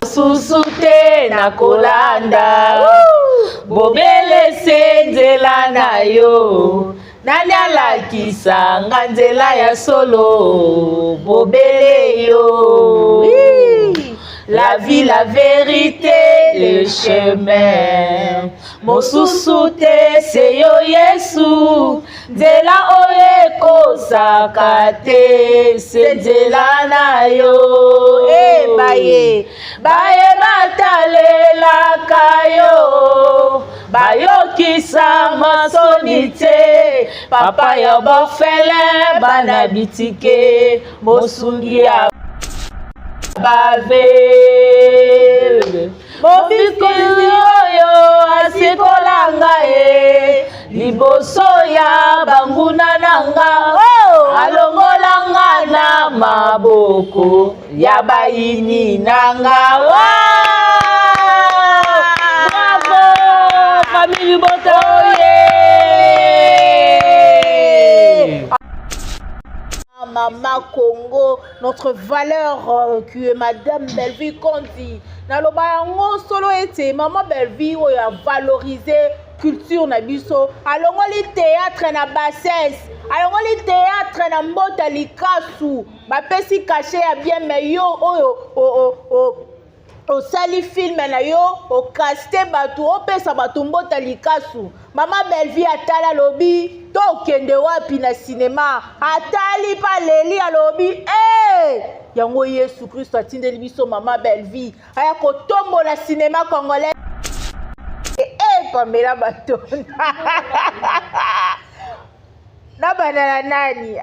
susute na kolanda bobele senzela na yo nani alakisa nga nzela ya solo bobele yo la vie la vérité le chemin mosusu te se yo Yesu nzela oyo ekozaka te se nzela na yo baye batalelaka yo bayokisa masoni te papa ya bofele bana bitike mosungi ya bavele mobikisi oyo asikolanga ye liboso ya banguna nanga alongolanga na maboko ya bayini nanga bravo famille Libota Maman Congo, notre valeur qui est Madame Belleville Kondi. Naloba yango solo ete Maman Belleville oya valoriser culture na biso. Alongo li théâtre na bassesse. Alongo li théâtre na mbota likasu. Ba pesi caché ya bien meilleur oyo osali film na yo okaste batu opesa batu mbota likasu. Maman Belleville atala lobi to kende wapi na cinéma atali pa leli alobi yango Yesu Christ atindeli biso Maman Belleville aya kotombola cinéma congolais Pamela bato na banana nani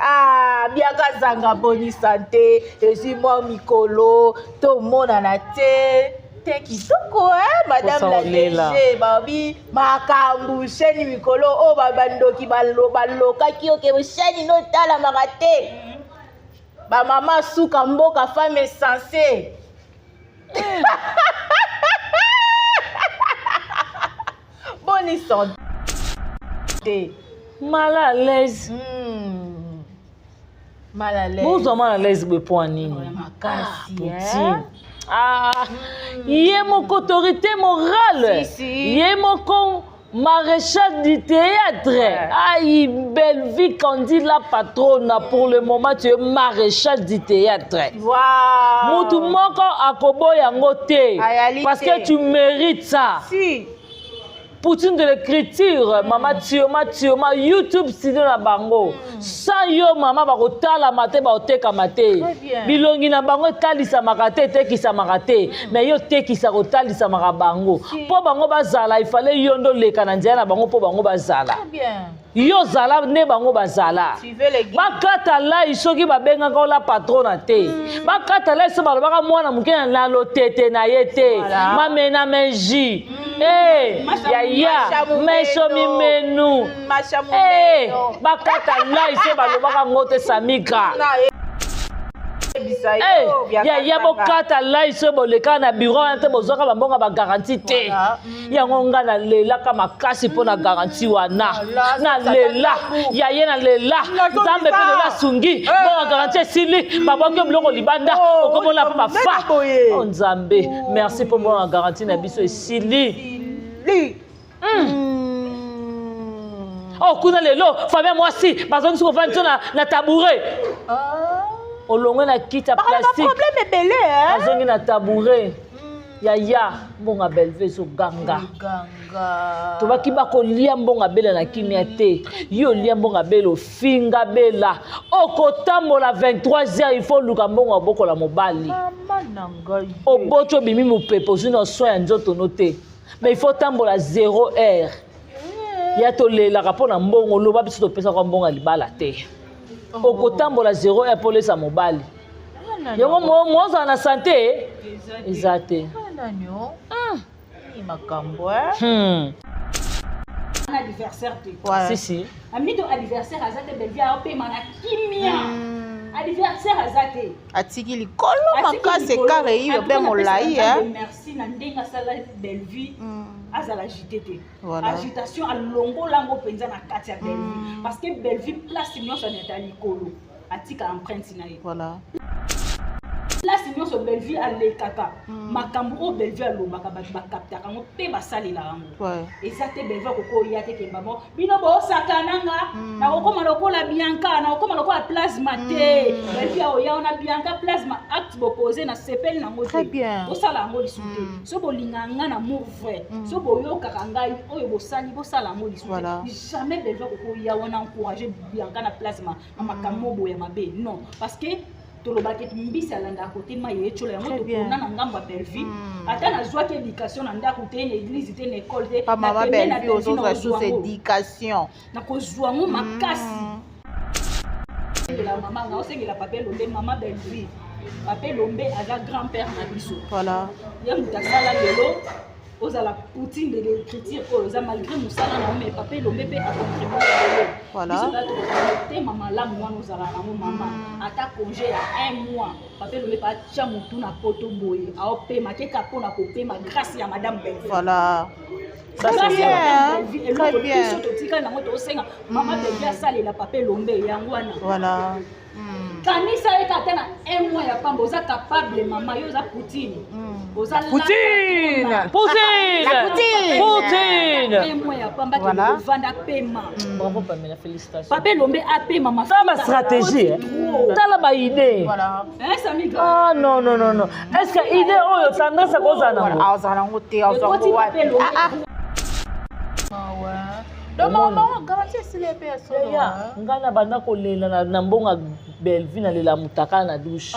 biaka zanga boni santé ezi mwa mikolo to mona na te kitoko madame la DG babi makambu sheni mikolo o babandoki balokaki oke sheni no tala makate ba mama suka mboka femme sensée boni santé mal à l'aise. Mal à l'aise. Bonjour mal à l'aise be point nini. Yé mon autorité morale. Yé mon maréchal du théâtre. Aïe Belleville Kondi la patronne pour le moment tu es maréchal du théâtre. Waouh. Moutou moko akobo yango te parce que tu mérites ça. Si. Poutine de l'écriture, maman Tioma, YouTube studio na bango. Sans yo maman bakotala mate bakoteka mate. Bilongi na bango talisa makate tekisa makate. Mais yo tekisa kotalisa makabango. Po bango bazala il fallait yondo leka na nzela na bango po bango bazala. Très bien. Yo zala ne bango bazala. Bakata la isoki babenga ko la patrona te. Bakata la iso balobaka mwana mukena na lotete na yete. Mamena menji. Ya mesho mimenu. Bakata la iso balobaka ngote samika. Ya bokata la iso boleka na bureau ante bozoka bambonga ba garantie te. Yango nga na lela kama kasi pona garantie wana. Na lela ya ye na lela zambe pe lela sungi bon garantie sili babongo bloko libanda okomona pa fa. Oh nzambe merci pour mon garantie na biso sili. Oh kuna lelo famille moi si bazongi ko vendre na tabouret. Olongwe na kita plastique. Problème est belé azongi na tabouret. Ya mbonga Belleville so ganga. To baki bako lia mbonga bela na kimia te. Yo lia mbonga belo finga bela. Okotambola 23h il faut luka mbonga boko la mobali. Oboto bimi mupepo sino soya nzoto noté. Mais il faut tambola 0h. Ya to lela kapona mbongo loba biso to pesa kwa mbonga libala te. Okotambola 0h pour les mobali. Yango moza na santé ezate. Anniversaire te. Si. Ami to anniversaire azate Belleville a payé mana kimia. Anniversaire azate. Atiki likolo makase kare hiyo be molai Merci na ndenga sala Belleville. Azala JTT. Agitation à longo lango penza na kati ya Belleville parce que Belleville place nyonso na likolo. Atika empreinte na ye. Voilà. place nyonso Belleville alekaka makambo o Belleville alobaka bato bakaptaka ngo mpe basalela yango eza te Belleville kokoya te ke babo bino bosakananga nakokoma lokola Bianca nakokoma lokola plasma te Belleville oya ona Bianca plasma acte boposé na sepeli nango te bosala yango lisu te so bolinganga na amour vrai so boyokaka ngai oyo bosali bosala yango lisu te jamais Belleville kokoya wana encourager Bianca na plasma na makambo boya mabe non parce que tolobaki mbisi alanda à côté ma yechola yango tokona na ngambo Belleville ata nazwaki éducation na ndako te na église te na école te na maman Belleville aux sous éducation na kozwa ngo makasi la maman na osengela papa Lombe maman Belleville papa Lombe aza grand-père na biso voilà ya mutasala lelo ozala poutine de l'écriture oza malgré musala na mais papa Lombe pe a contribué voilà biso bato te mama la mwana ozala na mama ata congé ya 1 mois papa Lombe pa tia mutu na poto boye aopema keka pona kopema grâce ya madame Belleville voilà ça c'est bien très bien surtout tika na moto osenga mama Belleville asalela papa Lombe yango wana voilà kanisa eka tena 1 mois ya pamba oza capable mama yo za poutine oza poutine poutine 1 mois ya pamba ke vanda pema bravo Pamela félicitations papa Lombe apema ma ça ma stratégie tala ba idée voilà ça migra ah non non non non est-ce que idée oyo tendance koza nango ozala ngo te ozala donc maman garantie si les personnes ngana banda kolela na mbonga Belleville na lela mutaka na douche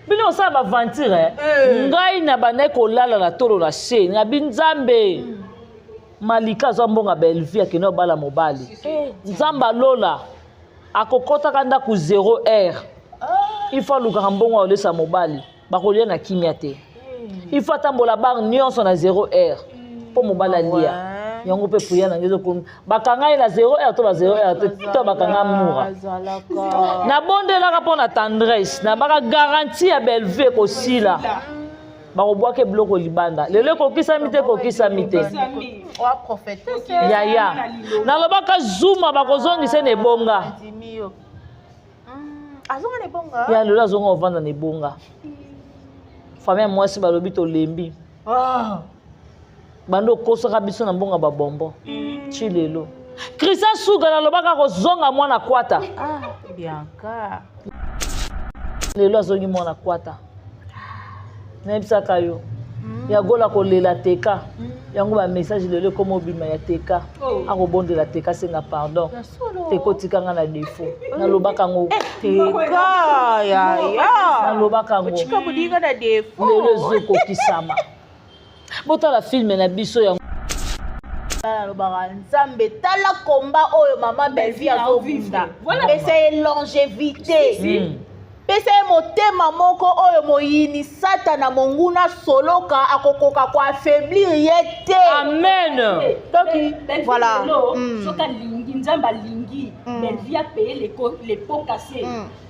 bino osala baventure ngai na banda kolala na tolo na se na binzambe malika azwa mbonga Belleville akende obala mobali nzambe alola akokotaka ndako 0 heure il faut alukaka mbongo olesa mobali bakolia na kimia te il faut atambola bar nyonso na 0 heure po mobali alia yango pe priya na ngezo komi bakanga ila 0 heure to ba 0 heure to bakanga mura na bondelaka mpo na tendresse na baka garantie ya Belleville kosila bakobwaka biloko libanda lelo ekokisami te kokisami te yaya nalobaka zuma bakozongisa na ebonga ya lelo azonga ovanda na ebonga famille mwasi balobi tolembi bando kosaka biso na mbonga babombo ti lelo Christian Suga nalobaka kozonga mwana kwata Bianca lelo azongi mwana kwata nayebisaka yo ya gola kolela teka yango ba message lelo komo obima ya teka akobondela teka senga pardon tekotikanga na défaut nalobaka ngo teka ya nalobaka ngo chika budinga na défaut lelo ezokokisama botala filme na biso yango nalobaka nzambe tala komba oyo mama Belleville azobunda pesa ye longévité pesa ye motema moko oyo moyini satana monguna soloka akokoka koaffaiblir ye te amen donc voilà soka lingi nzambe alingi Belleville apaye les pots cassés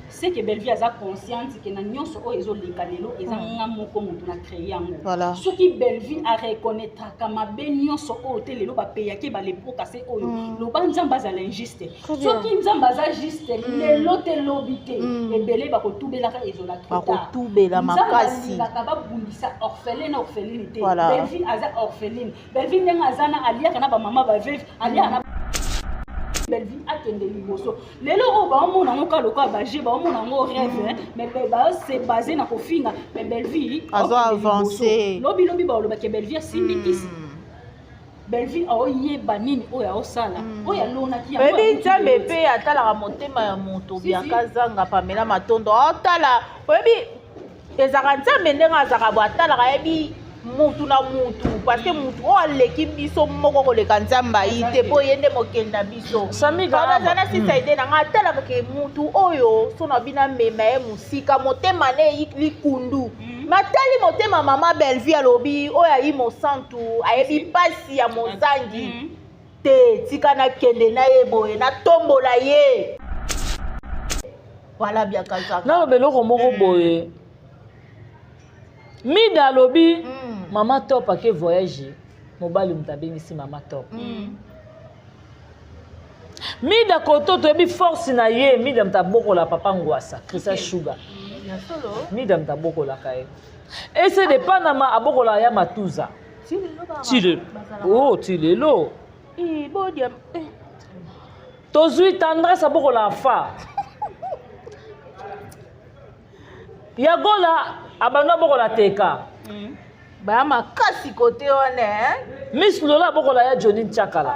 c'est que Belleville aza consciente que na nyonso oyo ezoleka lelo eza nga moko moto na créé yango soki Belleville a reconnaître mabe nyonso oyo te lelo bapeyaki balepo kase oyo loba nzambe azala injuste soki nzambe aza juste lelo te lobi te ebele bakotubelaka ezola bakotubela makasi nzambe babundisa orpheline na orpheline te Belleville aza orpheline Belleville ndenge aza na aliaka na bamama baveve aliaka na Belleville akende liboso lelo o ba mona ngoka loka baje ba mona ngo rêve mais ba c'est basé na kofinga mais Belleville azo avancer lobi ba loba ke Belleville simbikisi Belleville oyeba nini oya osala oya lona ki yango bebi nzambe pe atalaka motema ya moto Bianca Zanga Pamela Matondo otala bebi ezaka nzambe ndenge azaka bo atalaka yebi mutu na mutu parce que mutu o aleki biso moko koleka nzambe ayite po yende mokenda biso samikana sisa ide na nga atalaka ke mutu oyo so na bina mema ye musika motema ne likundu matali motema mama Belleville alobi oyo ayi mosantu ayebi pasi ya mozangi te tika na kende na ye boye na tombola ye voilà Bianca Zanga naloba eloko moko boye mida alobi mama top ake voyage mobali mutu abengisi mama top Mida koto to ebi force na ye mida mtaboko la papa ngwasa Christian Sugar. Mida mtaboko la kae. Et c'est dépend na ma aboko la ya matuza. Tile. Oh, tilelo. Tozui tendresse aboko la fa. Yagola abano boko la teka. Ba makasi côté on est. Miss Lola boko la ya Johnny Chakala.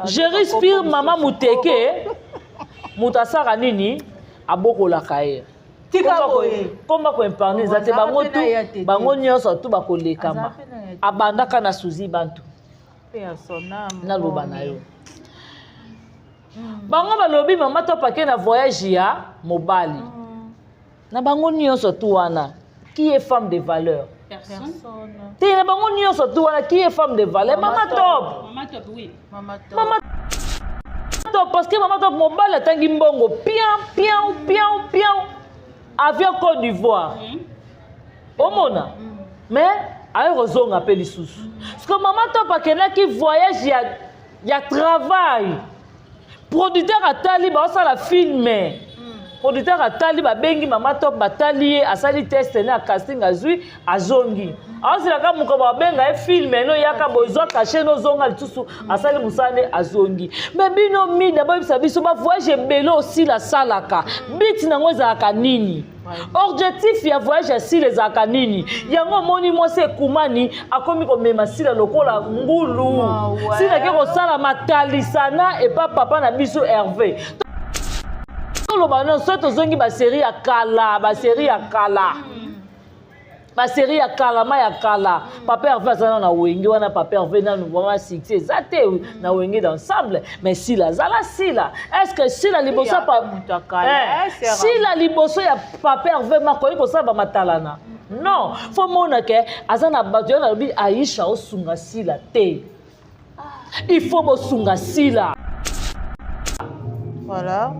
Je respire maman muteke. Mutasara nini aboko la kae. Komba ko imparner zate bango tu bango nyonso tu bakolekama. Abandaka na suzi bantu. Na loba na yo. Bango balobi mama to pake na voyage ya mobali. Na bango nyonso tu wana qui est femme de valeur? Personne. Ti na bango nyonso tu wana qui est femme de valeur? Mama top. Maman top, oui. Maman top. Maman top parce que maman top mobali atangi mbongo pian avion Côte d'Ivoire. Omona. Mais aérozonga pe lisusu. Parce que maman top akenaki voyage ya travail. Producteur atali ba osala filme. Producteur atali ba bengi mama top batali asali test na casting azui azongi. Asila ka muko ba benga e filme no yaka bozo caché no zonga lisusu asali musane azongi. Mais bino mi d'abord biso ba voyage belo aussi la salaka. Bit na ngoza ka nini? Objectif ya voyage asi les akanini. Yango moni mo se kumani akomi ko mema sila lokola ngulu. Sina ke ko sala matalisana et pas papa na biso Hervé. Tolo bana soto zongi ba série ya kala, ba série ya kala. Ba série ya kala ma ya kala. Papa Hervé azana na wengi wana papa Hervé na nous vraiment succès. Zate na wengi d'ensemble mais sila zala sila. Est-ce que sila liboso pa sila liboso ya papa Hervé makoni ko sala ba matalana? Non, faut mona ke azana bato na bi Aisha osunga sila te. Il faut bosunga sila. Voilà.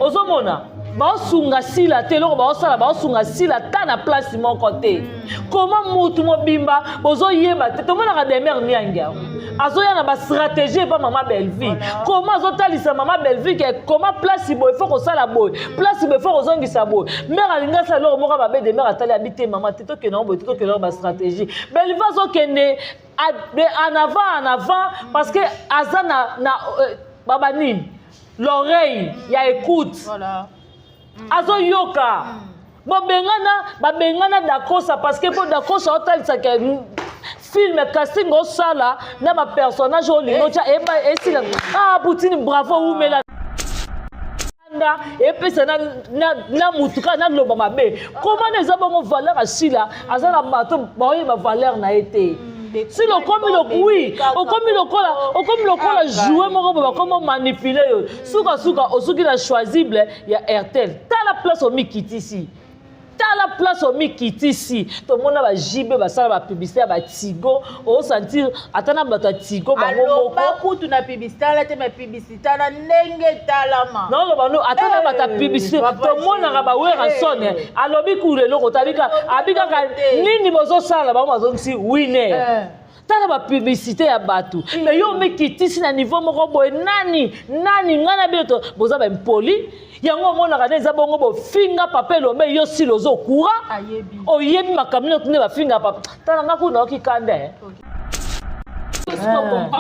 Ozomona ba osunga sila te loko ba osala ba osunga sila ta na place mon côté. Comment mutu mobimba bozo yeba te to mona ka demer nianga. Azoya na ba stratégie pa maman Belleville. Comment azotalisa maman Belleville que comment place boy faut ko sala boy. Place boy faut ko zongisa boy. Mère alinga sa loko moka ba be de mère atali habiter maman te to ke non boy to ke non ba stratégie. Belleville zo kende en avant parce que azana na babanine l'oreille ya écoute. Voilà. Azo yoka. Babengana dakosa parce que pour dakosa otalisa ke film casting au sala na ma personnage au limocha et si ah Poutine bravo ou mela et puis ça na mutuka na loba mabe comment les abongo valeur asila azala bato ba ma valeur na été. Si le comme le oui, au comme le cola jouer mon comment manipuler souka osuki na choisible ya RTL. T'as la place au Mikiti ici. T'as la place au Mikiti ici. Tout le monde va jibe ba sala ba publicité ba Tigo, au sentir atana ba Tigo ba ngoko. Ba kutu na publicité la te ma publicité na ndenge talama. Non lo ba no atana ba ta publicité. Tout le monde na ba wera sonne. Alobi kule loko tabika abika ka nini bozo sala ba mazo si winner. Tala ba publicité ya batu. Mais yo Mikiti si na niveau moko boy nani ngana biento boza ba impoli. Yango mona kana eza bongo bo finga papelo me yo si lozo kura. Ayebi. Oyebi makamino tune ba finga papa. Tala ngaku na okikanda.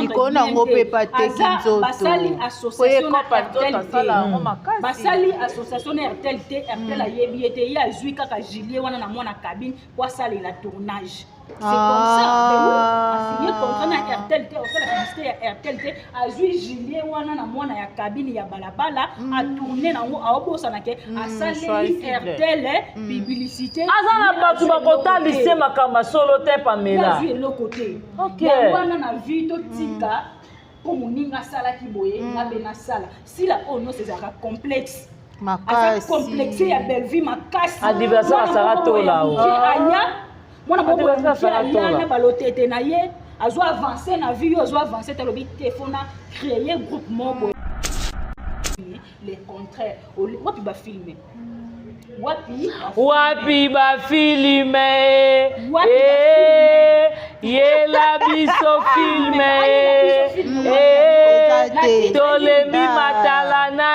Ikona ngope pate kinzoto. Basali association basali association RTL te RTL ayebi ete ya zui kaka Julien wana na mwana cabine pour sali la tournage. C'est comme ça. A signé contrat na RTL te, la publicité ya RTL te, a zui Julien wana na mwana ya cabine ya balabala a tourner nango a obosa na ke a sali RTL publicité. Azana batu bakota lycée makamba solo te Pamela. Zui le côté. OK. Wana na vie to tika pour moninga sala ki boye na bena sala. Si la ono c'est un complexe. Makasi. Complexé ya Belleville makasi. Adversaire sera to là. Anya mwana moko ya balotete na ye azo avancer na vie azo avancer talobi téléphone créer groupe mobo les contraires wapi ba filmer wapi ba filmer yela biso filme tolembi matala na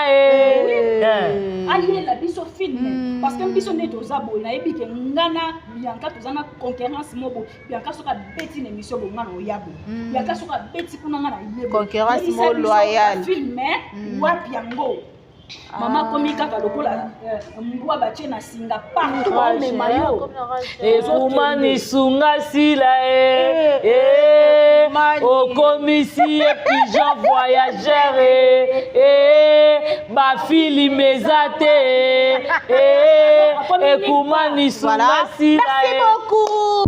ayela biso filme parce que biso nde toza boye nayebi ke ngana Bianca tozana concurrence mobo Bianca soka beti na émission bo ngana oyabo Bianca soka beti kuna ngana yebo concurrence mo loyal filme wapi yango Mama komi kaka lokola mbwa bache na singa partout on mayo ekumani sunga sila okomisi pigeon voyageur bafili mezate ekumani sunga sila. Merci beaucoup.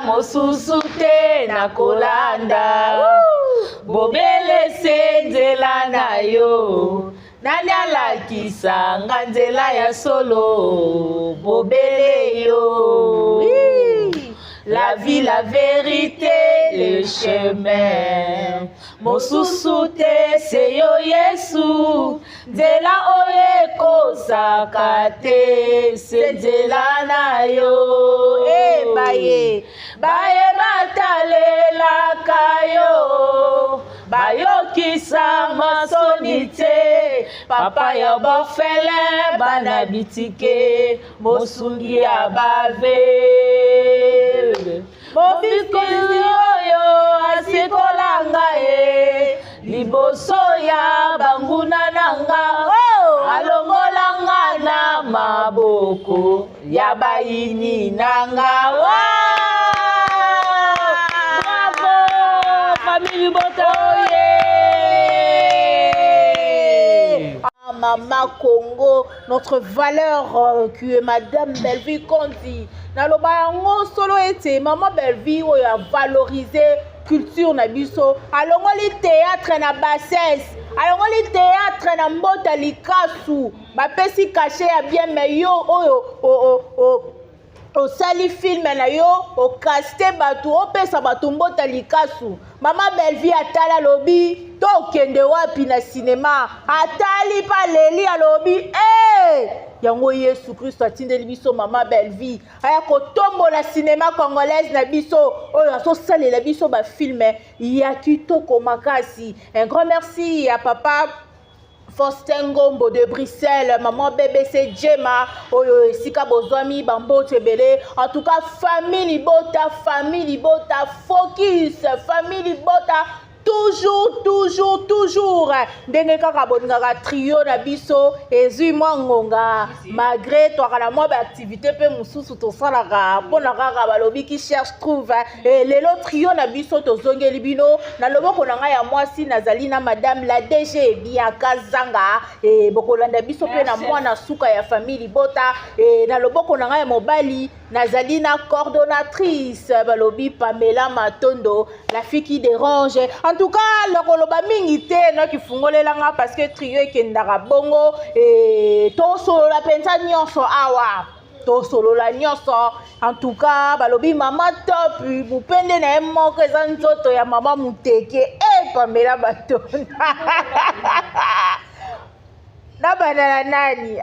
Mosusu te na kolanda bobele nzela na yo nani alakisa nga nzela ya solo bobele yo la vie la vérité le chemin mosusu te se yo Yesu nzela oyo ekozaka te se nzela na yo baye batalelaka yo bayokisa masoni te papa ya bofele bana bitike mosungi ya bavele mobikisi oyo asikolanga ye liboso ya banguna nanga alongolanga na maboko ya bayini nanga. Mama Congo, notre valeur qui est Madame Belleville Kondi. Naloba yango solo ete Maman Belleville oyo a valoriser culture na biso. Alongoli théâtre na bassesse, alongoli théâtre na mbota likasu. Bapesi cachet ya bien mais yo oyo osali film na yo okaste batu opesa batu mbota likasu. Mama Belleville atala lobi tokende wapi na cinéma atali pa leli alobi yango Yesu Christ atindeli biso Mama Belleville aya kotombola cinéma congolaise na biso oyo azosalela biso ba film ya kitoko makasi. Un grand merci à papa Faustin Ngombo de Bruxelles, maman BBC Djema, oyo esika bozwami bambo tebele. En tout cas, famille Bota, focus, famille Bota, toujours ndenge kaka boningaka trio na biso ezwi mwa ngonga malgré toakala mwa baactivité mpe mosusu tosalaka mpona kaka balobi ki cherche trouve lelo trio na biso tozongeli bino na loboko na ngai ya mwasi nazali na madame la DG Bianca Zanga bokolanda biso mpe na mwana suka ya famille Bota na loboko na ngai ya mobali nazali na coordonnatrice balobi Pamela Matondo, la fille qui dérange. En tout cas, lokoloba mingi te no kifungolelanga parce que trio ekendaka bongo to solo la pensa nyonso awa. To solo la nyonso. En tout cas, balobi mama top mupende na moko eza nzoto ya mama muteke Pamela Matondo. Na banana nani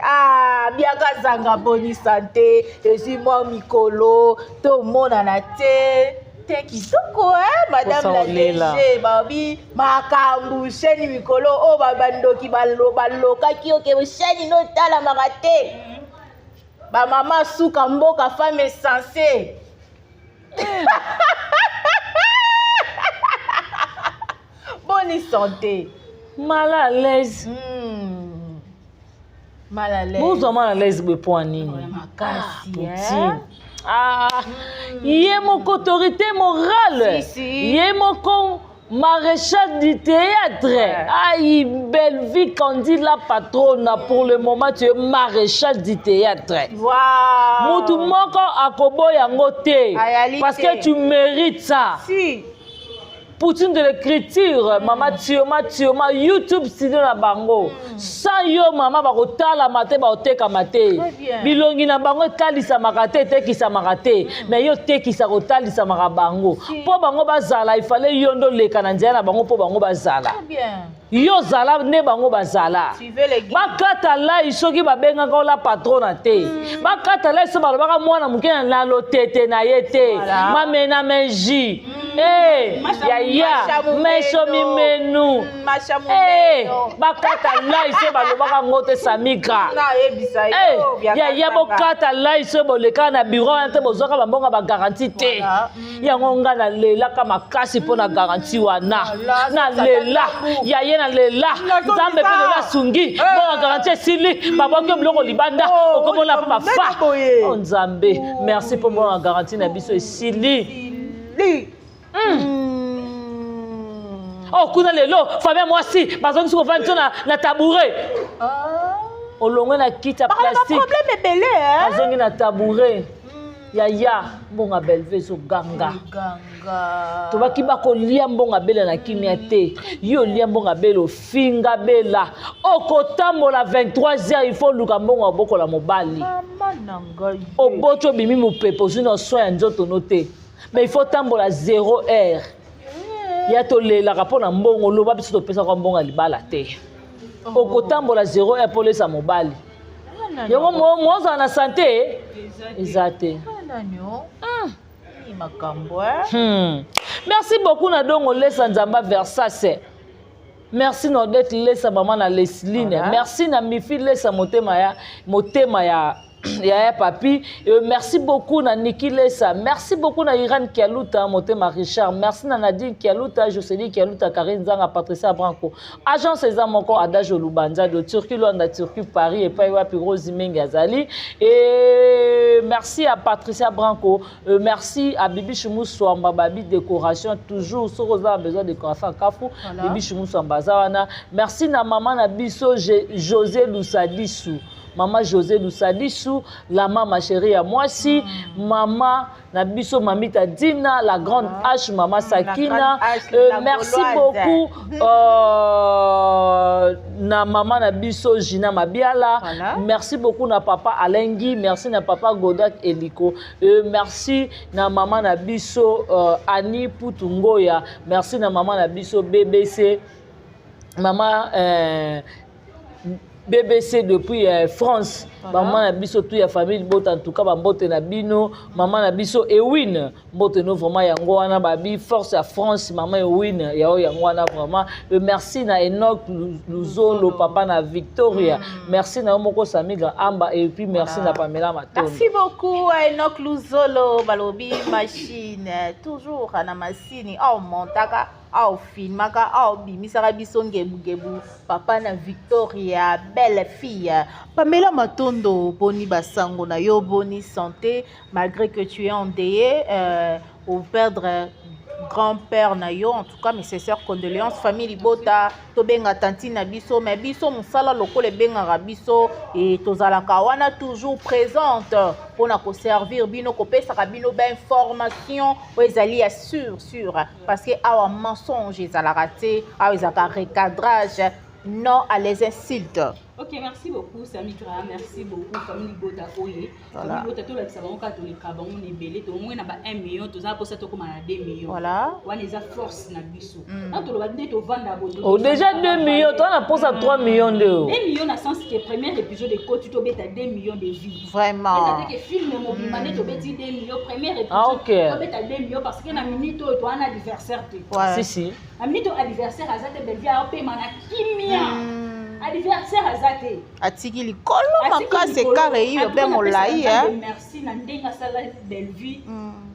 Bianca Zanga boni santé ezwi mwa mikolo to mona na te te kitoko madame la DG babi makambu sheni mikolo o babandoki balokaki oke sheni no tala makate ba mama suka mboka femme sensée bonne santé mal à l'aise mal à l'aise vous mal à l'aise pour nini yé mon autorité morale yé mon maréchal du théâtre aïe belle vie quand dit la patronne pour le moment tu es maréchal du théâtre mutu moko akobo yango te parce que tu mérites ça Poutine de l'écriture, maman Tioma, YouTube studio na bango. Sans yo maman ba kotala mate ba oteka mate. Bilongi na bango talisa makate tekisa makate. Mais yo tekisa kotalisa makabango. Po bango bazala il fallait yondo leka na nzela bango po bango bazala. Yo zala ne bango bazala. Bakata la isoki babenga ko la patrona te. Bakata la iso balobaka mwana mukena na lotete na yete. Mamena menji. Ya meso mimenu bakata lai se balobaka ngote samika ya bokata lai se boleka na bureau ante bozoka bambonga ba garantie te yango nga na lela ka makasi pona garantie wana na lela ya ye na lela nzambe pe la sungi bon garantie sili baboke bloko libanda okomona pa bafa oh nzambe merci pour mon garantie na biso sili Oh, kuna lelo, famille moi si, parce que nous avons na tabouret. Olongwe na kita plastique. Le problème est belé hein. Azongi na tabouret. Ya mbonga belve so ganga. To baki bako lia mbonga bela na kimia te. Yo lia mbonga belo finga bela. Okotambola 23h il faut luka mbonga boko la mobali. Mama nangai. Obocho bimi mupepo sino soin nzoto noté. Mais il faut tambola 0h. Ya to lela rapona mbongo loba biso to pesa kwa mbonga libala te. Okotambola 0h pour les mobali. Yango moza na santé ezate. Merci beaucoup na dongo lesa nzamba Versace. Merci na d'être lesa maman na Lesline. Merci na mifi lesa motema ya papi. Merci beaucoup na Niki Lesa. Merci beaucoup na Iran Kialuta, motema Richard. Merci na Nadine Kialuta, Jocelyne Kialuta, Karine Zanga, Patricia Branco. Agence César Moko, Adage Lubanza de Turquie, Luanda, Turquie, Paris, et Paiwa, Rose Mengazali. Et merci à Patricia Branco. Merci à Bibi Choumou Swamba, Babi Décoration, toujours, si vous avez besoin de décoration, Kafou, Bibi Choumou Swamba Zawana. Merci na maman na biso José Lussadissou. Maman José Lussadissou, la maman chérie à moi si, maman Nabiso Mamita Dina, la grande H, maman Sakina. Merci beaucoup na maman Nabiso Gina Mabiala. Merci beaucoup na papa Alengui, merci na papa Godak Eliko. Merci na maman Nabiso Annie Putungoya. Merci na maman Nabiso BBC. Maman BBC depuis France. Maman na biso tout ya famille bote en tout cas ba bote na bino. Maman na biso Ewin bote no vraiment yango wana babi force à France maman Ewin ya yango wana vraiment. Merci na Enoch Luzolo papa na Victoria. Merci na Omoko Samiga Amba et puis merci na Pamela Maton. Merci beaucoup à Enoch Luzolo balobi machine toujours na machine au montaka au filmaka au bimisaka biso ngebu papa na Victoria belle fille Pamela Matondo boni basango na yo boni santé malgré que tu es endeuillé au perdre grand-père na yo en tout cas mes sincères condoléances famille Bota to benga tanti na biso mais biso musala lokole benga biso et tozalaka wana toujours présente pour na ko servir bino ko pesa ka bino ba information o ezali ya sûr parce que awa mensonge ezalaka te awa ezaka recadrage non à les insultes Ok, merci beaucoup, Samy Kra. Merci beaucoup, famille Bota Oye. Famille Bota, tout le savon, quand on est cabon, on est belé, tout le monde a 1 million, tout ça, pour ça, tout comme 2 millions. Voilà. On a force, na biso. Quand on va dire, tu vends d'abord. Oh, déjà 2 millions, toi, on a pour ça 3 millions d'euros. 2 millions, dans le sens que le premier épisode de Côte, tu as 2 millions de vues. Vraiment. C'est-à-dire que film, mon bimane, tu as 2 millions, premier épisode, ah, ok. tu as 2 millions, parce que dans la minute, tu as un anniversaire. Si, si. La minute, anniversaire, tu as belle vie, tu as payé kimia. Anniversaire azate atiki likolo makase kare hiyo be molai merci na ndenga sala belle vie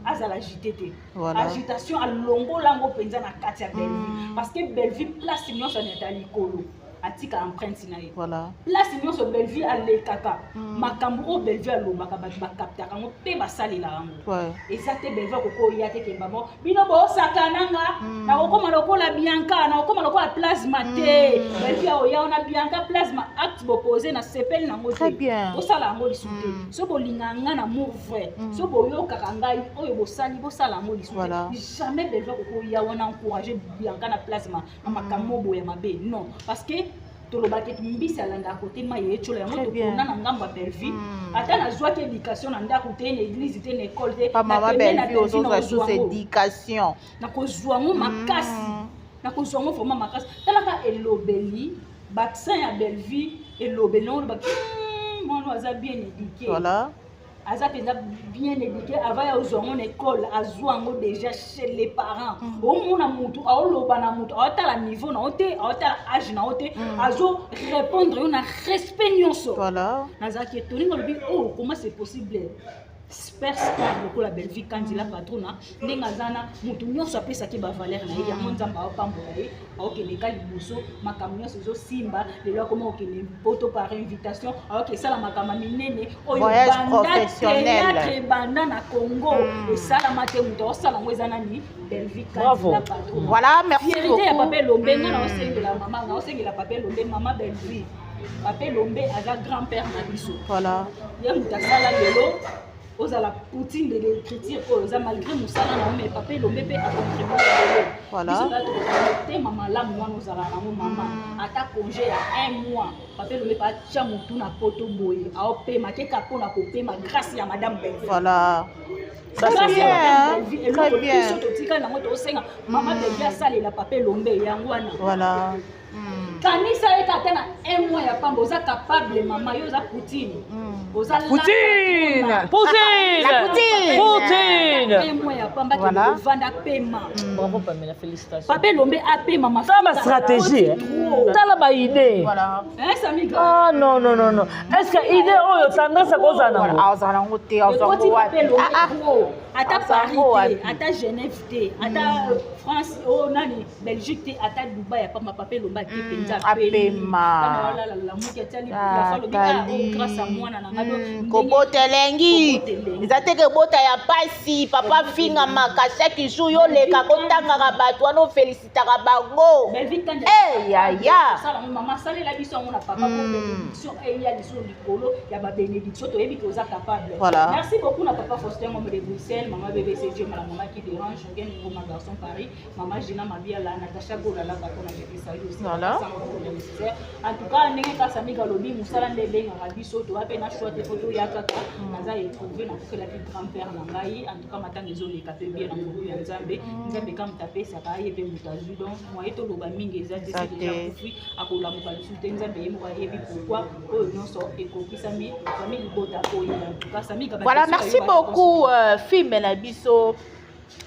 azala agité agitation alongola ngo penza na kati ya belle vie parce que belle vie place nyonso na likolo atika empreinte na ye voilà place nyonso belle vie alekaka makambo o belle vie alobaka ba captaka ngo pe basalela yango ezate belle vie koko ya te ke babo bino bo sakananga na kokoma lokola Bianca na kokoma lokola plasma te belle vie o ya ona Bianca plasma acte bo poser na sepel na ngote o sala ngo lisute so bo linganga na amour vrai so bo yoka ngai oyo bo sali bo sala ngo lisute jamais belle vie koko ya ona encourager Bianca na plasma na makambo bo ya mabe non parce que tolobaki mbisi alanda à côté ma yechola yango tokona na ngamba belle vie ata na zwaki éducation na ndako te na église te na école te pa mama belle vie ozoza sous éducation na kozwa ngo makasi na kozwa ngo vraiment makasi talaka elobeli vaccin ya belle vie elobeli ngo ba mwana aza bien éduqué voilà aza bien éduqué avant ya ozwa ngo na école azwa ngo déjà chez les parents omona mutu aoloba na mutu aotala niveau na ote aotala âge na ote azo répondre yo na respect nyonso voilà nazaki tolingo lobi oh comment c'est possible superstar lokola belle vie Kandila patrona ndenga zana mutu nyonso apesaki ba valeur na ye yango nzamba aopambola ye aokende ka liboso makambo nyonso ezosimba lelo akoma okende poto par invitation aokesala makambo minene oyo banda théâtre banda na Congo esalama te mutu aosala ngo eza nani belle vie Kandila patrona voilà merci beaucoup fierté ya Papa Lombe nga na osengela mama nga osengela Papa Lombe mama belle vie Papa Lombe aza grand-père na biso voilà ye mutu asala lelo la poutine de l'écriture malgré musala na mais Papa Lombe pe a contribué voilà te mama la moi nous ala na mama ata congé ya 1 mois Papa Lombe pa tia mutu na poto boye a opé ma ke kapo na kopé ma grâce ya madame Belle voilà ça c'est bien très bien surtout tika na moto osenga mama Belle sale la Papa Lombe yango wana voilà kanisa eka tena 1 mois ya pamba oza capable mama yo za poutine oza poutine poutine 1 mois ya pamba ki vanda pema bravo Pamela félicitations Papa Lombe ape mama ça ma stratégie tala ba idée voilà Samy ah non non non non est-ce que idée oyo tendance koza na ngo azala ngo te azala ngo ata Paris ata Genève te ata France oh nani Belgique te ata Dubai ya Papa Lombe te penza apema la muki atali la fa lobi grâce à moi na ngado kobotelengi ezateke bota ya pasi papa finga makasa kishu yo leka kotangaka bato wana ofelicitaka bango yaya sala mama sale la biso ngona papa pour bénédiction et il y a des likolo ya ba bénédiction to yebi ko za capable merci beaucoup na papa Faustin Ngombe de Bruxelles maman bébé CG maman qui dérange ngene ngo ma garçon Paris maman Gina Mabia la Natacha Golala ba kona je salut aussi en tout cas ndenge ka Samy Galobi musala ndebe ngaka biso to ape na choix de photo ya kaka naza éprouvé na kokela ki grand-père na ngai en tout cas matanga ezoleka pe bien na ngolu ya Nzambe Nzambe kam tapesaka ye pe mutazu donc moi to loba mingi eza te c'est déjà kufi akolamuka lisusu te Nzambe ye moko ayebi pourquoi oyo nyonso ekokisami Samy Libota oyo en tout cas Samy Galobi voilà merci beaucoup film na biso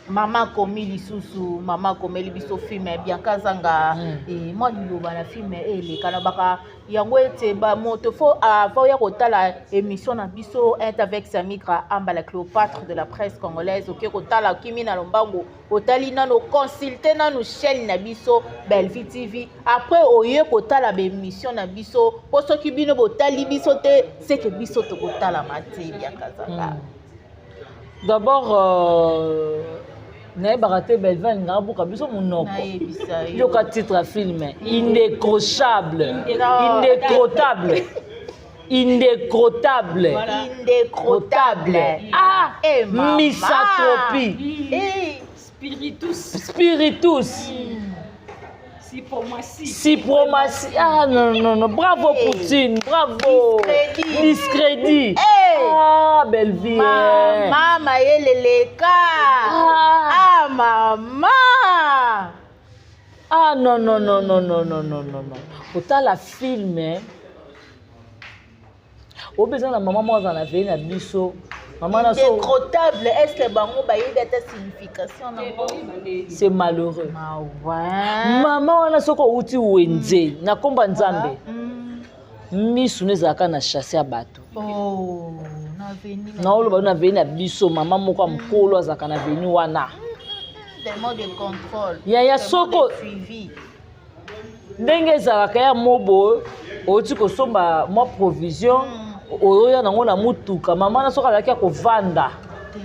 Maman komi lisusu mama komeli biso film bien kazanga et moi liloba na film ele kana baka yango ete ba moto fo avant ya kotala émission na biso avec Samy Kra Ambala Cléopâtre de la presse congolaise OK kotala kimi na lombango otali nano consulter nano chaîne na biso Belle Vie TV après oye kotala ba émission na biso poso ki bino botali biso te c'est que biso to kotala mate bien kazanga d'abord Naïba Belle Vie Ngabuka biso monoko yoka titre film indécrochable indécrottable indécrottable indécrottable ah misanthropie spiritus Suprématie. Ah non. Bravo Poutine. Bravo. Discrédit. Ah, belle vie. Maman, Yeleleka. Ah, maman. Ah non. Autant la film, hein. Au besoin de maman, moi, j'en avais une à biso. Indécrottable. Est-ce que bango ba yé ta signification c'est malheureux. Ouais. Maman wana soko uti wenze na komba nzambe. Misu nezaka na chasser bato. Oh, na veni. Na oloba na veni na biso maman moko amkolo azaka na veni wana. Des modes de contrôle. Ya soko suivi. Ndenge ezalaka ya mobo oti kosomba mo provision oyo nango na mutuka mama na soka alaki kovanda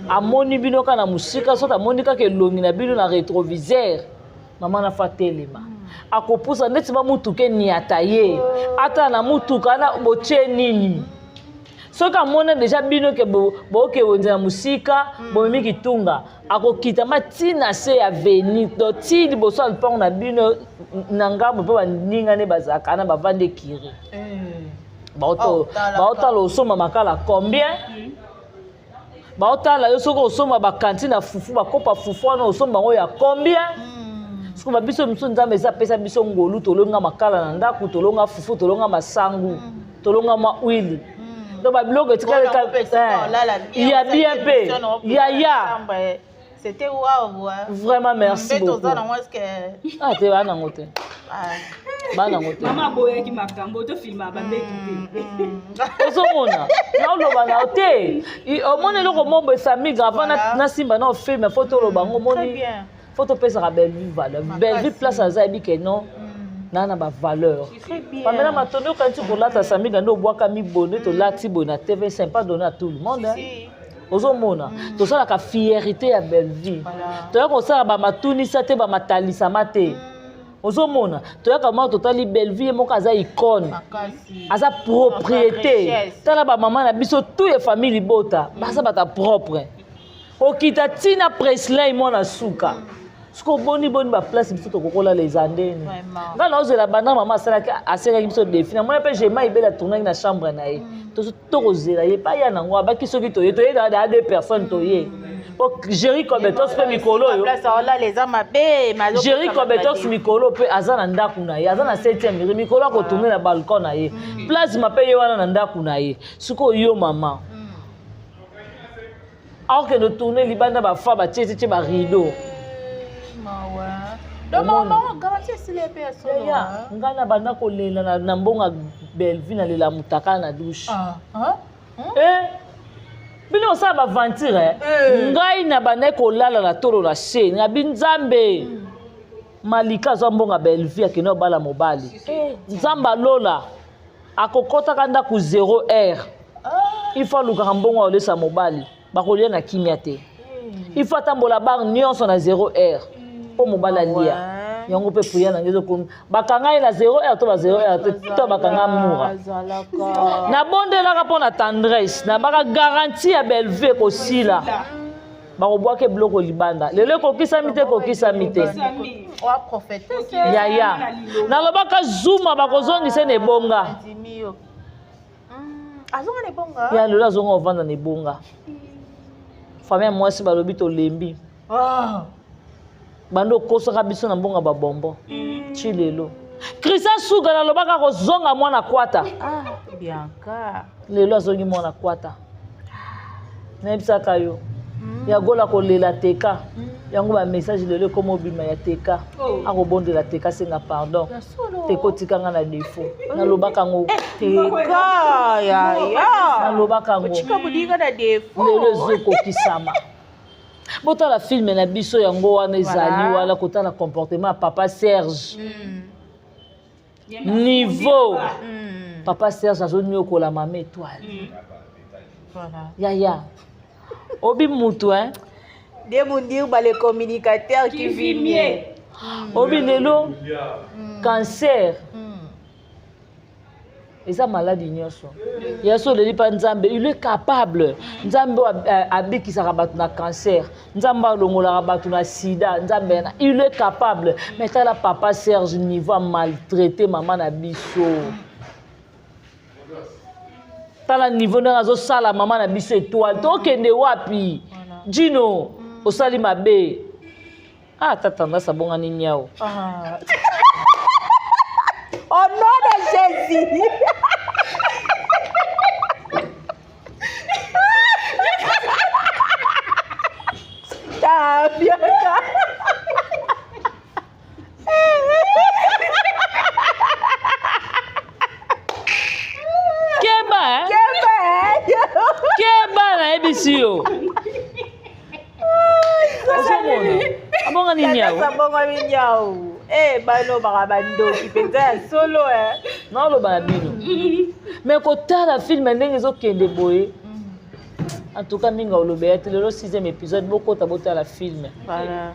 amoni bino kana musika sota amoni kaka elongi na bino na rétroviseur mama na fatelema akopusa ndeti ba mutuka niata ye ata na mutuka na boche nini soka amona deja bino ke boke wonza na musika bomemi kitunga akokita matina se ya veni do ti liboso alpang na bino na ngambo pe baninga ne bazaka na bavande kiri baotala osomba makala combien baotala yo soki osomba bakantine ya fufu bakopa fufu wana osomba yango ya combien soki babiso miso nzambe eza apesa biso ngolu tolonga makala na ndako tolonga fufu tolonga masangu tolonga mwa huile donc babiloko etikala ya bien mpe ya c'était waouh. Vraiment merci beaucoup. Ah te bana ngote. Bana ngote. Mama boya ki makambo to filma ba metu. Ozomona. Na loba na te. O mone loko mombe samiga avant na simba na film photo lo bango moni. Photo pesa ka belle vie valeur. Belle vie place azabi ke non. Na ba valeur. Pamela matono quand tu kolata samiga ndo bwaka mi bonne to lati bona TV sympa donner à tout le monde. Ozomona tosalaka fierté ya belle vie toya kosala bamatunisa te bamatalisa mate ozomona toya kama totali belle vie moko aza icône aza propriété tala bamama na biso tout ya famille libota baza bata propre okita tina Presley mwana suka siko boni baplace biso tokokola les andeni nga naozela banda mama asalaki biso défi na mwana mpe jema ibela tournaki na chambre na ye tokozela ye pa ya nango abaki soki toye da deux personnes toye Jerry Kobetox mpe mikolo oyo Jerry Kobetox mikolo mpe aza na ndako na ye aza na 7e miri mikolo akotourne na balcon na ye plasma mpe ye wana na ndako na ye siko yo mama aokende tourne libanda bafa batie barideau nga na banda kolela na mbonga belvi na lela mutaka na douche bino osala bavantire ngai na banda kolala na tolo na se na binzambe malika azwa mbonga belvi akende obala mobali nzambe alola akokotaka ndako 0 heure ifo alukaka mbongo aolesa mobali bakolia na kimia te ifo atambola bar nyonso na 0 heure po mobali alia yango mpe puya na ngezo komi bakanga ye na 0 heure to ba 0 heure to bakanga mura nabondelaka mpo na tendresse na baka garantie ya belve kosila bakobwaka biloko libanda lelo ekokisami te kokisami te yaya nalobaka zuma bakozongisa na ebonga ya lelo azonga ovanda na ebonga famille ya mwasi balobi tolembi bando kosaka biso na mbonga babombo ti lelo Christian Suga nalobaka kozonga mwana kwata lelo azongi mwana kwata nayebisaka yo yagola kolela teka yango bamessage lelo ekoma obima ya teka akobondela teka senga pardon tekotikanga na defo nalobaka ngo nalobaka ngo lelo ezokokisama botala filme na biso yango wana ezali wala kotala comportement ya papa Serge niveau papa Serge azoniokola mama étoile yaya obi mutu de mundir ba les communicateurs qui vivent mieux obi lelo cancer eza maladi nyonso ya so leli pa nzambe il est capable nzambe abikisaka bato na cancer nzambe alongolaka bato na sida nzambe il est capable mais tala papa Serge niveau maltraité maman na biso tala niveau ndenge azosala mama na biso étoile tokende wapi Gino osali mabe tata ndasa abongani niao au nom de Jésus. Bien. Keba na ebisi yo. Abonga ni nyao. Bano barabando qui penza solo Non lo babino. Mais kotala film ndenge ezokende boye. En tout cas minga olobeya te le 6e épisode beaucoup tabota la film. Voilà.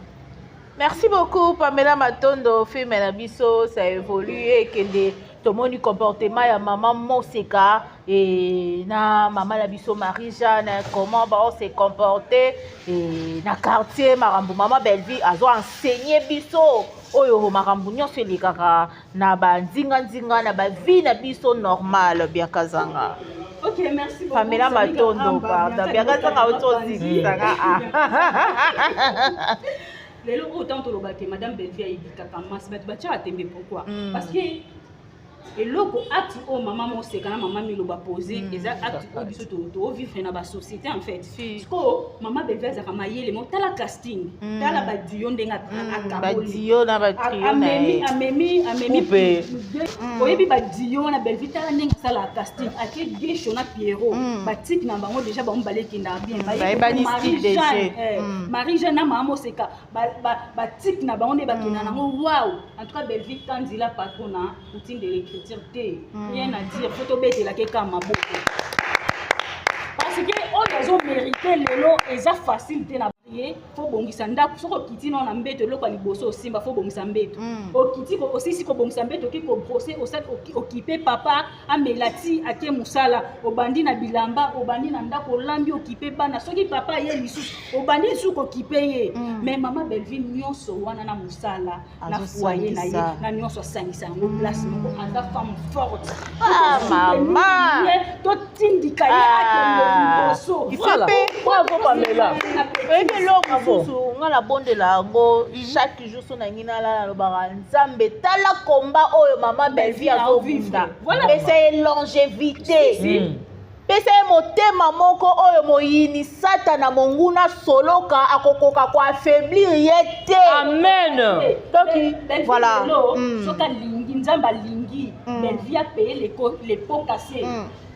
Merci beaucoup Pamela Matondo, film na biso ça évolue et kende tomoni comportement ya maman Moseka et na maman na biso Marie-Jeanne comment on se comporter et na quartier marambo maman Belleville azo enseigner biso oyo makambo nyonso elekaka na banzinga na ba vie na biso normal bien kazanga. Ok, merci beaucoup. Pamela Matondo, pardon. Bien kazanga otozikisanga. Lelo autant to lobake madame Belleville ayibikaka masi bato batia atembe pourquoi parce que eloko acte o maman Moseka na maman Milo ba poser eza acte o biso to vivre na ba société en fait ko maman Belleville za kamayele mo tala casting tala ba dio ndenga akaboli ba dio na ba trio na amemi oyebi ba dio na Belleville tala ndenga sala casting ake gesho na Pierrot ba tik na bango déjà ba mbale kinda bien ba Marie-Jeanne na maman Moseka ba tik na bango ne ba kinda na wow en tout cas Belleville kandila patrona routine de l'écriture rien à dire faut obéir la keka maboko parce que on les ont mérité lelo eza facilité na prier faut bongisa ndako soko kiti na mbeto loko liboso simba faut bongisa mbeto okiti ko aussi ko bongisa mbeto ki ko brosser occuper papa amelati ake musala obandi na bilamba obandi na ndako lambi occuper bana soki papa ye lisusu obandi suko occuper ye mais maman Belleville nyonso wana na musala na foyer na ye na nyonso sangisa ngo place moko anda femme forte maman to tindika ye ake liboso voilà bravo Pamela. Nga la bonde la ngo chaque jour son ngina la lobara nzambe tala combat oyo maman Belleville azo vivre et c'est longévité pesa motema moko oyo moyini satana monguna soloka akokoka ko affaiblir yete amen donc voilà soka lingi nzamba lingi Belleville a payé les pots cassés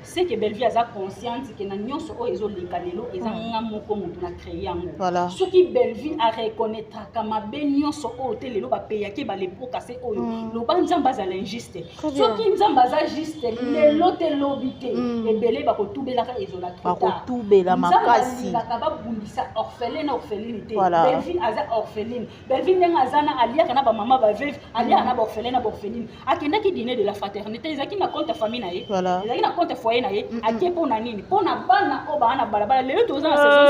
c'est que Belleville a conscience que na nyonso o ezo likalelo eza nga moko mutu na créer yango voilà soki Belleville a reconnaître kama ben nyonso o telelo ba payer ke ba le pot cassé oyo lo ba nzamba za l'injuste soki nzamba za juste lelo te lobité ebele ba ko tubela ka ezo la ba ko tubela makasi ba ba bundisa orpheline te Belleville aza orpheline Belleville nenga azana alia kana ba mama ba veuve alia na ba orpheline akenda ki dîner de la fraternité ezaki na compte famille na ye ezaki na compte foyer na ye ake pona nini pona bana o bana balabala lelo toza na saison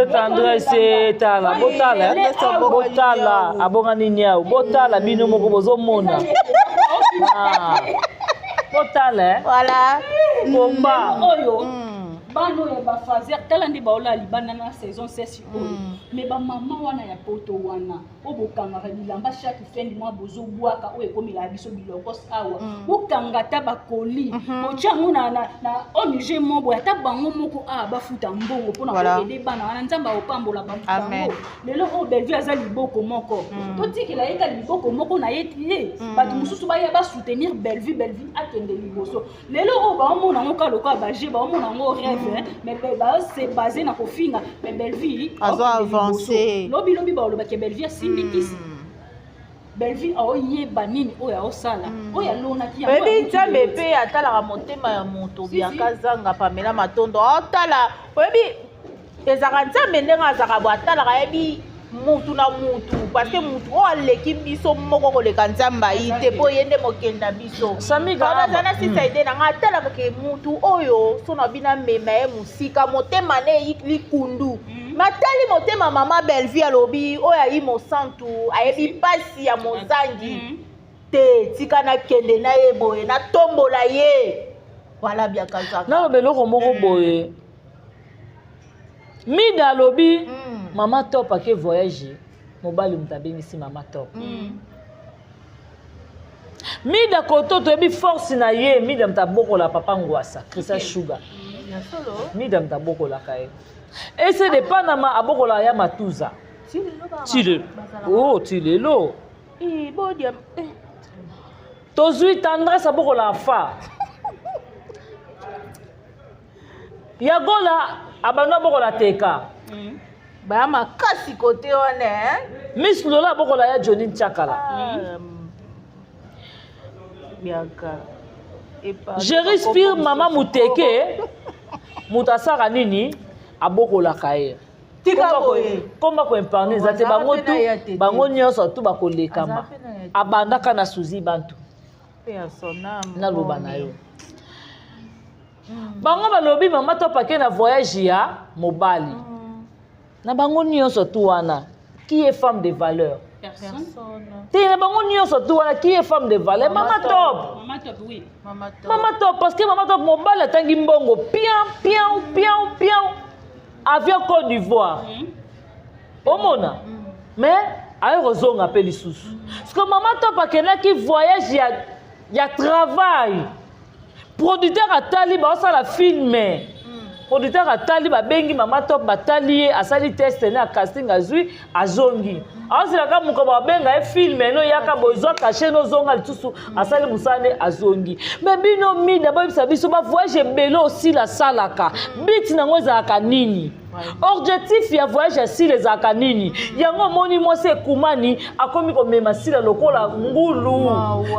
6 tendresse tala botala abonga nini yao botala bino moko bozomona botala voilà bomba oyo bano ya ba fazer tala ndi baola libana na saison 6 mais ba mama wana ya poto wana obokanga bilamba chaque fin du mois bozo bwaka o ekomila biso bilokos awa bokanga ta bakoli ochango na onige mobo ya ta bango moko bafuta mbongo pona ko aider bana wana nzamba opambola bango lelo o Belleville aza liboko moko to tikela yeka liboko moko na yeti bato mususu ba ya ba soutenir Belleville akende liboso lelo o ba mona ngoka loka ba je ba mona ngo mais c'est basé na kofinga mais Belleville azo avancer lobi ba loba ke Belleville simbikisi Belleville oyeba nini oya osala oya lona ki ya bebi nzambe pe atalaka motema ya moto biaka zanga Pamela Matondo otala oyebi ezaka nzambe ndenge azaka bo atalaka yebi mutu na mutu parce que mutu o aleki biso moko koleka nzamba ite po yende mokenda biso sana sisa ide na nga talaka ke mutu oyo so na bina mema ye musika motema ne likundu matali motema mama Belleville alobi oyo ayi mosantu ayebi pasi ya mozangi te tika na kende na ye boye na tombola ye wala bia kazaka na beloko moko boye Mida alobi mama top ake voyage mobali mutabengisi mama top Mida koto toyebi force na ye Mida mutabokola papa ngwasa Krista Sugar Mida mutabokola kaye et c'est dépend na ma abokola ya matuza Tile oh tilelo bodia tozui tendresse abokola fa Yagola abandon bokola teka ba makasi côté one Miss Lola bokola ya Johnny Chakala biaka je respire mama muteke mutasaka nini abokola kaye tika boye komba ko imparner zate bango nyonso tu bakolekama abandaka na suzi bantu ya sonam na loba na yo bango balobi mama top ake na voyage ya mobali na bango nyonso tu wana qui est femme de valeur Personne. Ti na bango nyonso tu wana qui est femme de valeur mama top Maman top, oui. mama top parce que mama top mobali atangi mbongo pian avion Côte d'Ivoire omona mais ayo kozonga pe lisusu parce que mama top akendaki voyage ya travail producteur atali baosala filme producteur atali babengi mama top batali ye asali test na casting azwi azongi aosilaka mokabo babenga ye filme no yaka bozwa kashe nozonga lisusu asali musane azongi me bino Mida boyebisa biso bavoyage ebele osila asalaka biti nango ezalaka nini objectif ya voyage asila ezalaka nini yango omoni mwasi ekumani akomi komema sila lokola ngulu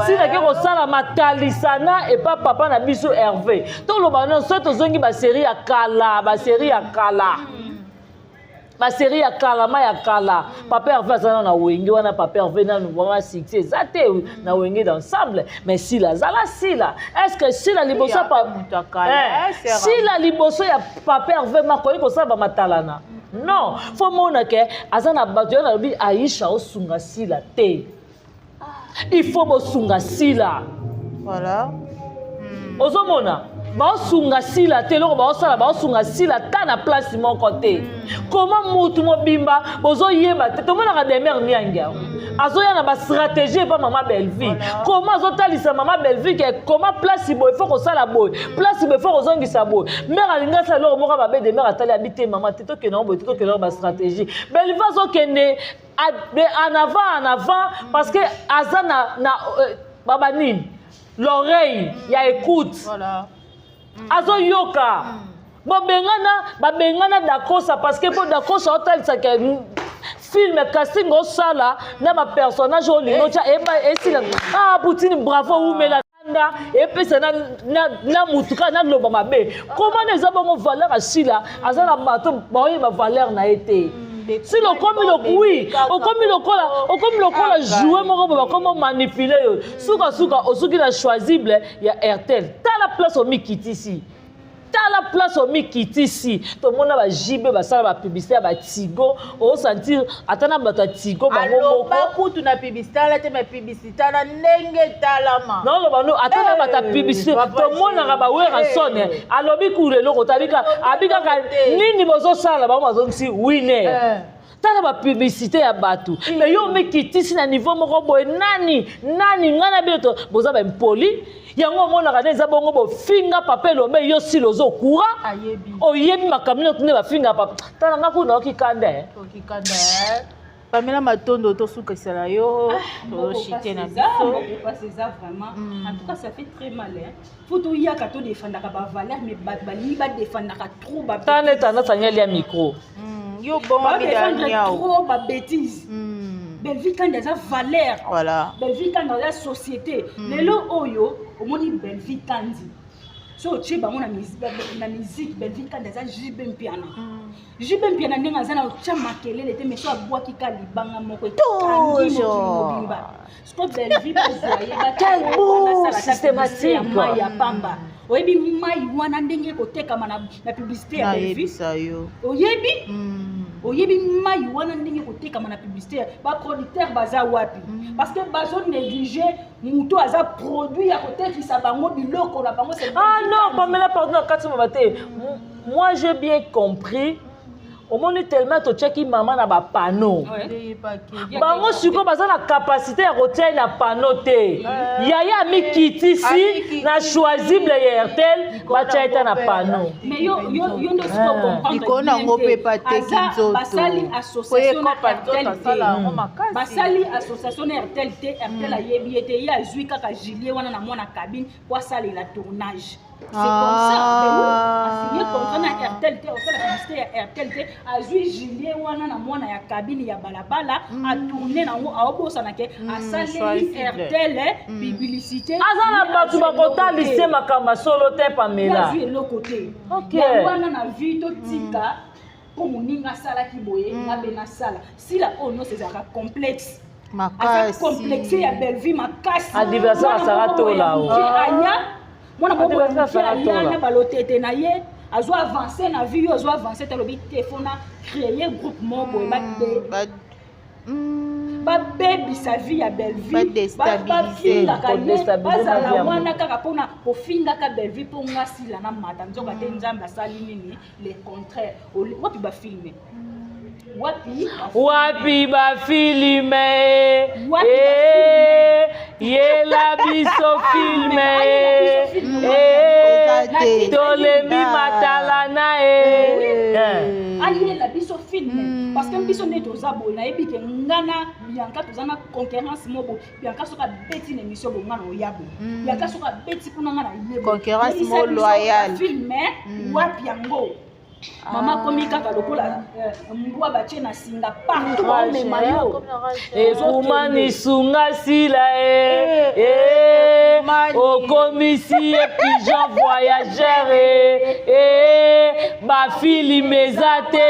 silake kosala matalisana epa papa na biso Hervé toloba nyonso tozongi basérie ya kala basérie ya kala ma ya kala papa Hervé azala na wenge wana papa Hervé nanu vraiment succès eza te na wenge d'ensemble mais sila azala sila est-ce que sila liboso sila liboso ya papa Hervé makoyi kosala bamatalana non fo mona ke aza na bato yo nalobi Aisha osunga sila te il faut bosunga sila voilà ozomona baosunga sila te loko baosala baosunga sila ta na place moko te koma mutu mobimba bozoyeba te tomonaka demer niangi azoya na bastratégie epa mama Belleville koma azotalisa mama Belleville ke koma place boye fo kosala boye place boye fo kozongisa boye mare alingi asala loko moko babe demer atali abi te mama te tokendango boye te tokendango bastratégie Belleville azokende en avant parce que aza na baba nini l'oreille ya écoute voilà azo yoka babengana dakosa parce que po dakosa otalisaka film casting osala na bapersonnage olingo tia esila butini bravo umela nda epesa na mutuka na loba mabe comment eza bongo valeur asila aza na bato baoyeba valeur na ye te si okomi lokola jouer moko boye bakoma manipule yo suka osuki na choisible ya Airtel tala place omikitisi tala place omikitisi tomona bajibe basala bapublicité ya batigo osentir ata na bato ya tigo bango moko kutu na publicité ala te publicité na ndenge talama noloba no ata na bato ya publicité tomonaka bawerasone alobi kulu eloko abikaka nini bozosala bango bazongisi winner tala bapublicité ya bato mais yo omikitisi na niveau moko boye nani ngai na bino boza baimpoli yango omonaka nde eza bongo bofinga papa elombe yo sili ozokura oyebi makambo nini otune bafinga papa tala nga kuna okikanda Pamela Matondo tosukisela yo toshite na biso eza vraiment en tout cas ça fait très mal faut yaka to défendaka ba valeur mais bali ba défendaka trop ba tane tendance ya micro yo bon trop ba bêtise Belleville quand des valeur voilà Belleville quand dans la société lelo oyo omoni Belleville kandi so tu es bango na musique Belvi quand déjà jibe mpiana jibe mpiana ndenga zana ucha makelele te mais so abwaki ka libanga moko kangi mobimba so Belvi bozoye quel beau systématique ya pamba oyebi mai wana ndenge kotekama na publicité ya Belvi oyebi mai wana ndenge kotekama na publicité ba producteur baza wapi parce que bazo négliger muto aza produit ya kotekisa bango biloko na bango c'est non Pamela pardon kati mabate moi j'ai bien compris au monde tellement to check maman na ba panneau bango siko baza na capacité ya kotia na panneau te yaya mi kiti si na choisible ya RTL ba tia na panneau mais yo ndo siko comprendre ikona ngope pa te kinzoto basali association basali association RTL te RTL ayebi ete ya zui kaka Julien wana na mwana cabine kwa sali la tournage. C'est comme ça. Mais contrat na RTL te, au fait la publicité ya RTL te, a joué Julien wana na mwana ya cabine ya balabala, a tourné na ngo a obosa na ke, a sali RTL publicité. Azana batu bakota lycée makamba solo te Pamela. A joué le côté. OK. Ya wana na vie to tika pour moninga sala ki boye, na bena sala. Si la ono c'est un complexe. Makasi. Complexe ya Belvi makasi. Adversaire sera to là. Mwana moko ya balotete na ye azo avancer na vie azo avancer talobi téléphone créer groupe moko ba baby sa vie ya Belvi ba déstabiliser la wana kaka pona kofinga ka Belvi ponga sila na mata nzoka te nzamba sali nini le contraire wapi ba filmer wapi ba filme yela biso filme tolemi matala na ayela biso filme parce que biso nde toza boye nayebi ke ngana Bianca toza na concurrence moko Bianca soka beti na émission bo ngana oyabo Bianca soka beti kuna ngana yebo concurrence mo loyal filme wapi yango Mama komi kaka lokola mbwa bache na singa partout on mayo ekumani sunga sila okomisi pigeon voyageur ba filime zate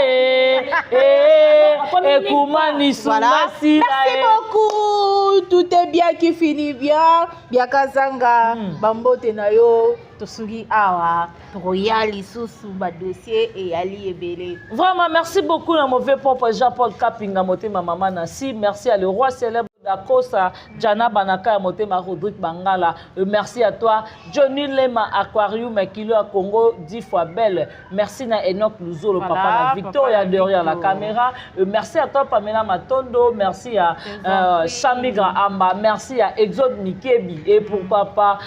ekumani sunga sila. Merci beaucoup, tout est bien qui finit bien. Bianca Zanga bambote na yo tosugi awa royal isusu ba dossier et ali ebele. Vraiment merci beaucoup na mauvais papa Jean-Paul Kapinga motema maman Nancy, merci à le roi célèbre Dakosa Jana Banaka motema Rodrigue Bangala, merci à toi Johnny Lema Aquarium Kilo à Congo 10 fois belle, merci na Enoch Luzolo papa na Victoria derrière la caméra, merci à toi Pamela Matondo, merci à Chamigra Amba, merci à Exode Mikebi et pourquoi pas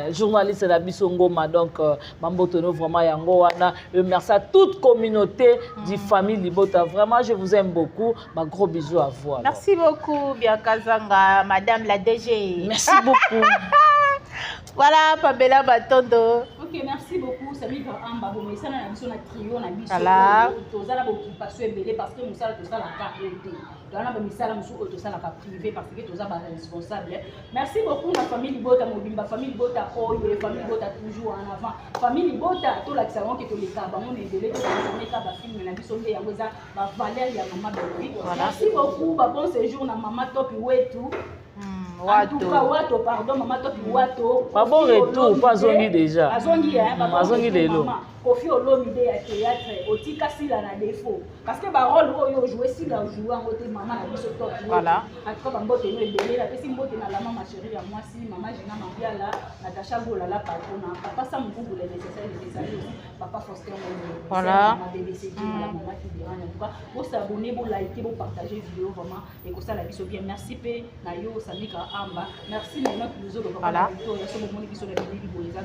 journaliste la Bisongoma donc Mambotono vraiment yango wana, merci à toute communauté du famille Libota, vraiment je vous aime beaucoup, ma gros bisous à vous. Alors. Merci beaucoup Bianca Zanga, madame la DG. Merci beaucoup. Voilà Pamela Matondo. Ok, merci beaucoup. Ça vient en bas. Mais ça, on a besoin de trio, on a besoin de ça là parce que nous ça la carrière. On a besoin de ça la privé parce que tout ça est responsable. Merci beaucoup la famille Bota Mobimba, famille Bota Oyo, famille Bota toujours en avant. Famille Bota tout la salon qui est le cas, on est délai on est capable film na biso ya ngoza ba valeur ya maman Belvi. Merci beaucoup, bon séjour na maman Top Wetu. En tout cas, Wato, pardon, maman Top Wato. Pas bon retour, pas zongi déjà. Azongi, hein, pas zongi de l'eau. Kofi Olomide ya théâtre, otika sila na défaut. Parce que ba rôle oyo jouer sila jouer en côté maman na biso Top. Voilà. En tout cas, mbote no ebele la pesi mbote na la maman chérie ya moi si maman Gina Mambiala, Natasha Gola la patronne, papa Sam Mbugu les nécessaires les amis, papa Foster voilà. Ma bébé c'est la maman qui dira en tout cas, vous s'abonner, vous liker, vous partager vidéo vraiment et que ça la biso bien. Merci pe na yo Samika Amba. Merci na notre nous voilà.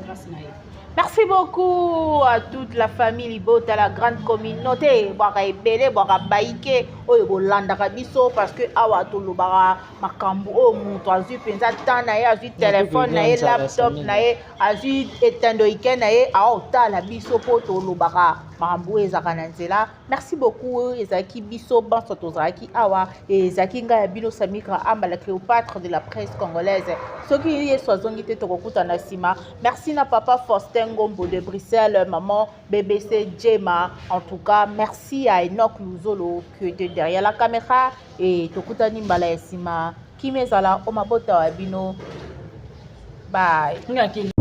Grâce na yo. Merci beaucoup à toute la famille Libota, la grande communauté. Boaka ebele, boaka baike, oyo bolandaka biso parce que awa tolobaka makambo o mutu azwi penza temps na ye, azwi téléphone na ye, laptop na ye, azwi etendo ike na ye, aotala biso po tolobaka makambo ezaka na nzela. Merci beaucoup ezaki biso banso tozalaki awa ezaki ngai ya bino Samira Amba la Cléopâtre de la presse congolaise. Soki yeso azongi te tokokuta na sima. Merci na papa Faustin Ngombo de Bruxelles, maman BBC Djema. En tout cas, merci à Enoch Luzolo qui était derrière la caméra et tokutani mbala ya sima. Kimezala o mabota wa bino. Bye.